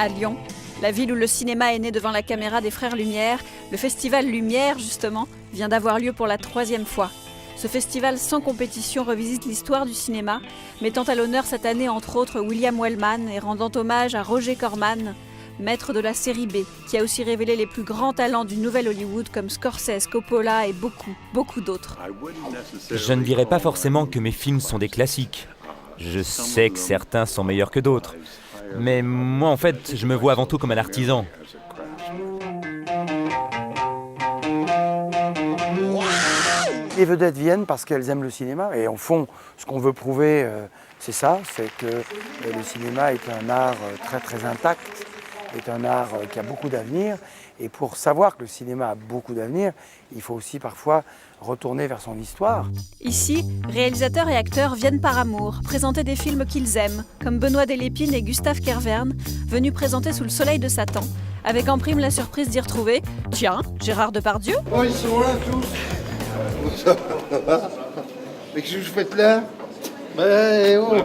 à Lyon, la ville où le cinéma est né devant la caméra des Frères Lumière. Le festival Lumière, justement, vient d'avoir lieu pour la 3e fois. Ce festival sans compétition revisite l'histoire du cinéma, mettant à l'honneur cette année entre autres William Wellman et rendant hommage à Roger Corman, maître de la série B, qui a aussi révélé les plus grands talents du nouvel Hollywood comme Scorsese, Coppola et beaucoup d'autres. Je ne dirais pas forcément que mes films sont des classiques. Je sais que certains sont meilleurs que d'autres. Mais moi, en fait, je me vois avant tout comme un artisan. Les vedettes viennent parce qu'elles aiment le cinéma et en fond, ce qu'on veut prouver, c'est ça, c'est que le cinéma est un art très intact, est un art qui a beaucoup d'avenir. Et pour savoir que le cinéma a beaucoup d'avenir, il faut aussi parfois retourner vers son histoire. Ici, réalisateurs et acteurs viennent par amour, présenter des films qu'ils aiment, comme Benoît Delépine et Gustave Kervern, venus présenter Sous le soleil de Satan, avec en prime la surprise d'y retrouver, tiens, Gérard Depardieu. Oh, ils sont là tous. Mais qu'est-ce que vous faites là?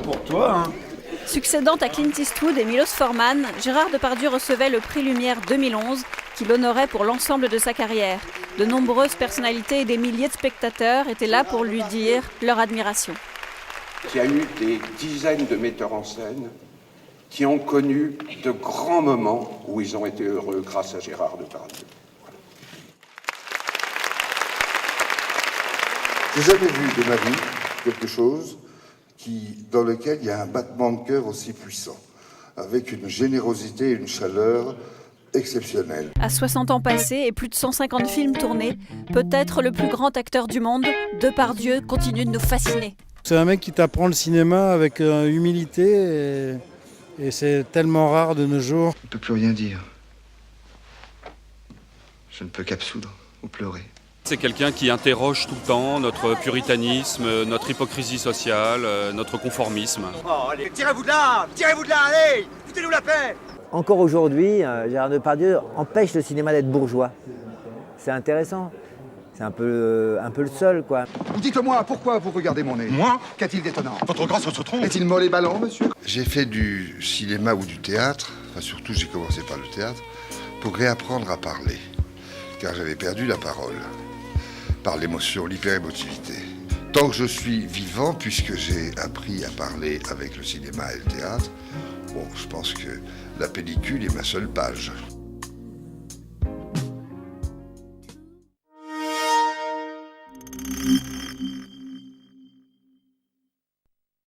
Pour toi, hein. Succédant à Clint Eastwood et Milos Forman, Gérard Depardieu recevait le prix Lumière 2011, qui l'honorait pour l'ensemble de sa carrière. De nombreuses personnalités et des milliers de spectateurs étaient là pour lui dire leur admiration. Il y a eu des dizaines de metteurs en scène qui ont connu de grands moments où ils ont été heureux grâce à Gérard Depardieu. J'ai jamais vu de ma vie quelque chose dans lequel il y a un battement de cœur aussi puissant, avec une générosité et une chaleur exceptionnelles. À 60 ans passés et plus de 150 films tournés, peut-être le plus grand acteur du monde, Depardieu continue de nous fasciner. C'est un mec qui t'apprend le cinéma avec humilité et c'est tellement rare de nos jours. Je ne peux plus rien dire. Je ne peux qu'absoudre ou pleurer. C'est quelqu'un qui interroge tout le temps notre puritanisme, notre hypocrisie sociale, notre conformisme. Oh, allez, tirez-vous de là, allez, foutez-nous la paix. Encore aujourd'hui, Gérard Depardieu empêche le cinéma d'être bourgeois. C'est intéressant. C'est un peu le seul, quoi. Dites-moi, pourquoi vous regardez mon nez? Moi? Qu'a-t-il d'étonnant? Votre grâce se trompe. Est-il molle et ballon, monsieur? J'ai fait du cinéma ou du théâtre, enfin surtout j'ai commencé par le théâtre, pour réapprendre à parler, car j'avais perdu la parole, par l'émotion, l'hyper-émotivité. Tant que je suis vivant, puisque j'ai appris à parler avec le cinéma et le théâtre, bon, je pense que la pellicule est ma seule page.